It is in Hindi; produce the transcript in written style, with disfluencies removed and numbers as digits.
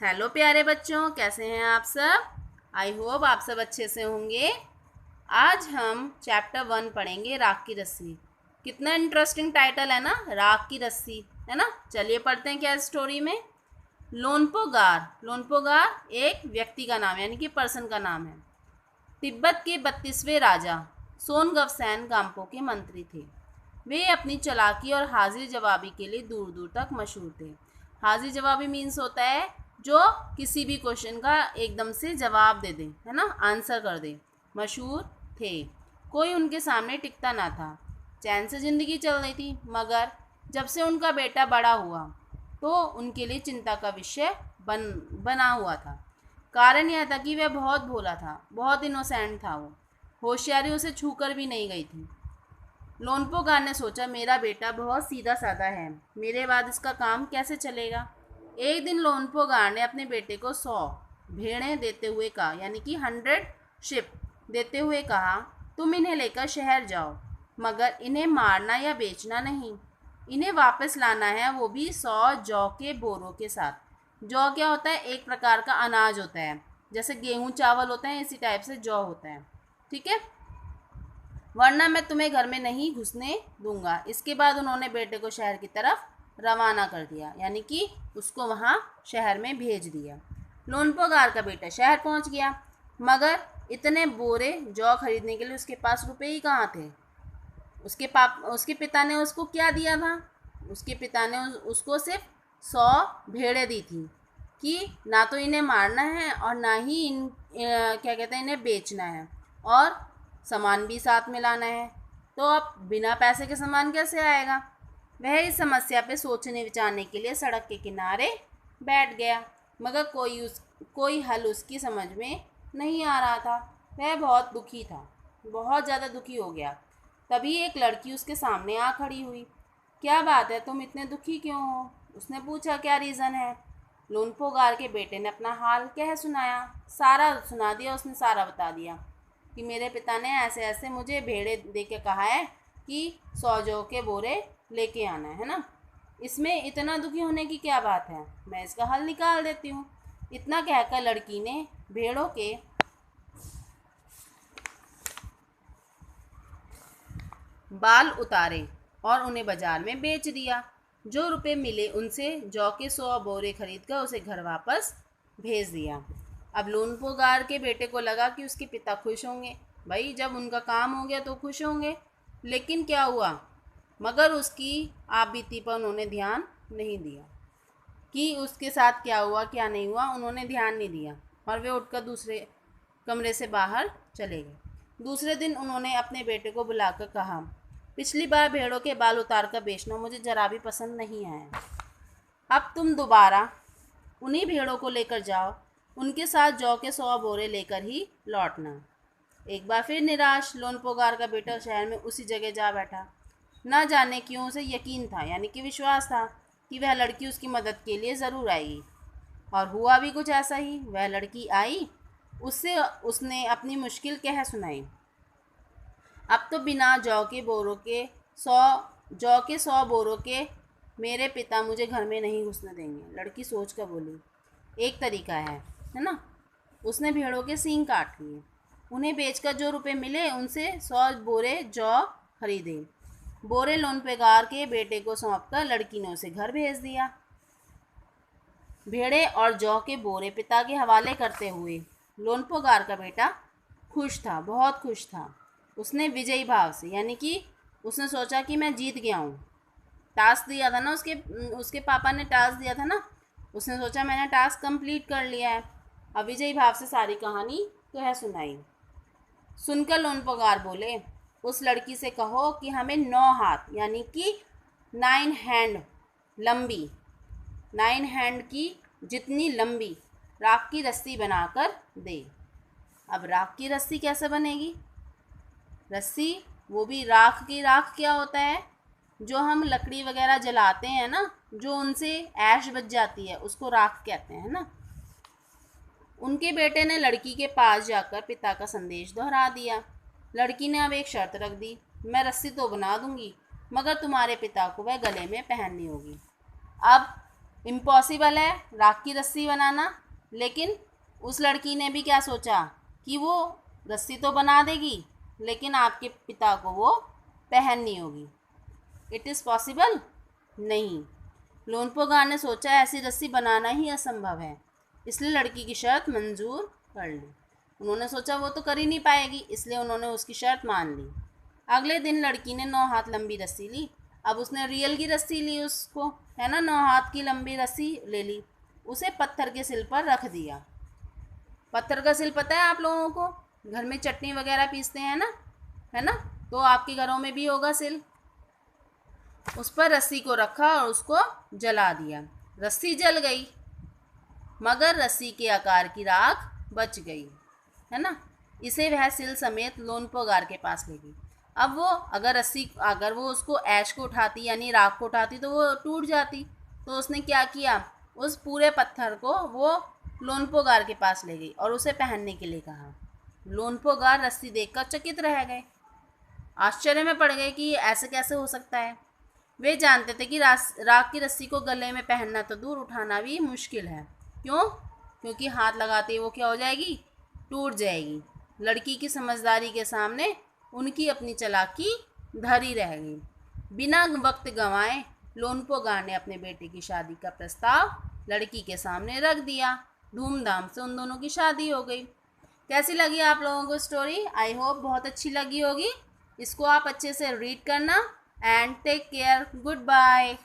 हेलो प्यारे बच्चों, कैसे हैं आप सब। आई होप आप सब अच्छे से होंगे। आज हम चैप्टर 1 पढ़ेंगे, राख की रस्सी। कितना इंटरेस्टिंग टाइटल है ना, राख की रस्सी, है ना। चलिए पढ़ते हैं क्या स्टोरी में। लोनपोगार। लोनपोगार एक व्यक्ति का नाम यानी कि पर्सन का नाम है। तिब्बत के 32वें राजा सोनगवसैन गाम्पो के मंत्री थे। वे अपनी चालाकी और हाजिर जवाबी के लिए दूर दूर तक मशहूर थे। हाजिर जवाबी मीन्स होता है जो किसी भी क्वेश्चन का एकदम से जवाब दे दे, है ना, आंसर कर दे। मशहूर थे। कोई उनके सामने टिकता ना था। चैन से ज़िंदगी चल रही थी, मगर जब से उनका बेटा बड़ा हुआ तो उनके लिए चिंता का विषय बना हुआ था। कारण यह था कि वह बहुत भोला था, बहुत इनोसेंट था। वो होशियारी उसे छूकर भी नहीं गई थी। लोनपोगार ने सोचा, मेरा बेटा बहुत सीधा साधा है, मेरे बाद इसका काम कैसे चलेगा। एक दिन लोनपोगार ने अपने बेटे को 100 भेड़ें देते हुए कहा, यानी कि 100 शिप देते हुए कहा, तुम इन्हें लेकर शहर जाओ, मगर इन्हें मारना या बेचना नहीं। इन्हें वापस लाना है, वो भी 100 जौ के बोरों के साथ। जौ क्या होता है? एक प्रकार का अनाज होता है, जैसे गेहूं चावल होते हैं, इसी टाइप से जौ होता है। ठीक है, वरना मैं तुम्हें घर में नहीं घुसने दूंगा। इसके बाद उन्होंने बेटे को शहर की तरफ रवाना कर दिया, यानी कि उसको वहाँ शहर में भेज दिया। लोनपोगार का बेटा शहर पहुँच गया, मगर इतने बोरे जौ खरीदने के लिए उसके पास रुपए ही कहाँ थे। उसके पिता ने उसको क्या दिया था? उसके पिता ने उसको सिर्फ 100 भेड़ें दी थी कि ना तो इन्हें मारना है और ना ही क्या कहते हैं, इन्हें बेचना है, और सामान भी साथ में लाना है। तो अब बिना पैसे के सामान कैसे आएगा। वह इस समस्या पे सोचने विचारने के लिए सड़क के किनारे बैठ गया, मगर कोई हल उसकी समझ में नहीं आ रहा था। वह बहुत दुखी था, बहुत ज़्यादा दुखी हो गया। तभी एक लड़की उसके सामने आ खड़ी हुई। क्या बात है, तुम इतने दुखी क्यों हो? उसने पूछा, क्या रीज़न है। लोनपोगार के बेटे ने अपना हाल कह सुनाया, सारा सुना दिया। उसने सारा बता दिया कि मेरे पिता ने ऐसे ऐसे मुझे भेड़े दे के कहा है कि 100 जौ के बोरे लेके आना है ना। इसमें इतना दुखी होने की क्या बात है, मैं इसका हल निकाल देती हूँ। इतना कहकर लड़की ने भेड़ों के बाल उतारे और उन्हें बाजार में बेच दिया। जो रुपए मिले उनसे जौ के 100 बोरे खरीद कर उसे घर वापस भेज दिया। अब लोनपोगार के बेटे को लगा कि उसके पिता खुश होंगे। भाई, जब उनका काम हो गया तो खुश होंगे। लेकिन क्या हुआ, मगर उसकी आपबीती पर उन्होंने ध्यान नहीं दिया कि उसके साथ क्या हुआ क्या नहीं हुआ। उन्होंने ध्यान नहीं दिया और वे उठकर दूसरे कमरे से बाहर चले गए। दूसरे दिन उन्होंने अपने बेटे को बुलाकर कहा, पिछली बार भेड़ों के बाल उतार कर बेचना मुझे जरा भी पसंद नहीं आया। अब तुम दोबारा उन्हीं भेड़ों को लेकर जाओ, उनके साथ जौ के 100 बोरे लेकर ही लौटना। एक बार फिर निराश, लोनपोगार का बेटा शहर में उसी जगह जा बैठा। न जाने क्यों उसे यकीन था, यानी कि विश्वास था, कि वह लड़की उसकी मदद के लिए ज़रूर आएगी। और हुआ भी कुछ ऐसा ही। वह लड़की आई, उससे उसने अपनी मुश्किल कह सुनाई। अब तो बिना जौ के 100 बोरों के मेरे पिता मुझे घर में नहीं घुसने देंगे। लड़की सोच कर बोली, एक तरीका है ना। उसने भेड़ों के सींग काट लिए, उन्हें बेचकर जो रुपए मिले उनसे 100 बोरे जौ खरीदे। बोरे लोनपेगार के बेटे को सौंपकर लड़की ने उसे घर भेज दिया। भेड़े और जौ के बोरे पिता के हवाले करते हुए लोनपोगार का बेटा खुश था, बहुत खुश था। उसने विजयी भाव से, यानी कि उसने सोचा कि मैं जीत गया हूँ। टास्क दिया था ना, उसके पापा ने टास्क दिया था ना, उसने सोचा मैंने टास्क कंप्लीट कर लिया है। अब विजयी भाव से सारी कहानी कह सुनाई। सुनकर लोनपोगार बोले, उस लड़की से कहो कि हमें 9 हाथ यानी कि 9 हैंड लंबी, 9 हैंड की जितनी लंबी राख की रस्सी बनाकर दे। अब राख की रस्सी कैसे बनेगी? रस्सी, वो भी राख की। राख क्या होता है? जो हम लकड़ी वगैरह जलाते हैं ना, जो उनसे ऐश बच जाती है, उसको राख कहते हैं ना। उनके बेटे ने लड़की के पास जाकर पिता का संदेश दोहरा दिया। लड़की ने अब एक शर्त रख दी, मैं रस्सी तो बना दूंगी, मगर तुम्हारे पिता को वह गले में पहननी होगी। अब इम्पॉसिबल है राख की रस्सी बनाना, लेकिन उस लड़की ने भी क्या सोचा कि वो रस्सी तो बना देगी लेकिन आपके पिता को वो पहननी होगी। इट इज़ पॉसिबल नहीं। लोनपोगार ने सोचा ऐसी रस्सी बनाना ही असंभव है, इसलिए लड़की की शर्त मंजूर कर ली। उन्होंने सोचा वो तो कर ही नहीं पाएगी, इसलिए उन्होंने उसकी शर्त मान ली। अगले दिन लड़की ने 9 हाथ लंबी रस्सी ली। अब उसने रियल की रस्सी ली, उसको है ना 9 हाथ की लंबी रस्सी ले ली, उसे पत्थर के सिल पर रख दिया। पत्थर का सिल पता है आप लोगों को, घर में चटनी वगैरह पीसते हैं ना, है ना, तो आपके घरों में भी होगा सिल। उस पर रस्सी को रखा और उसको जला दिया। रस्सी जल गई मगर रस्सी के आकार की राख बच गई, है ना। इसे वह सिल समेत लोनपोगार के पास ले गई। अब वो अगर वो उसको ऐश को उठाती यानी राख को उठाती तो वो टूट जाती। तो उसने क्या किया, उस पूरे पत्थर को वो लोनपोगार के पास ले गई और उसे पहनने के लिए कहा। लोनपोगार रस्सी देखकर चकित रह गए, आश्चर्य में पड़ गए कि ऐसे कैसे हो सकता है। वे जानते थे कि राख की रस्सी को गले में पहनना तो दूर, उठाना भी मुश्किल है। क्यों? क्योंकि हाथ लगाते ही वो क्या हो जाएगी, टूट जाएगी। लड़की की समझदारी के सामने उनकी अपनी चालाकी धरी रह गई। बिना वक्त गंवाए लोनपोगार ने अपने बेटे की शादी का प्रस्ताव लड़की के सामने रख दिया। धूमधाम से उन दोनों की शादी हो गई। कैसी लगी आप लोगों को स्टोरी? आई होप बहुत अच्छी लगी होगी। इसको आप अच्छे से रीड करना and take care. Good bye.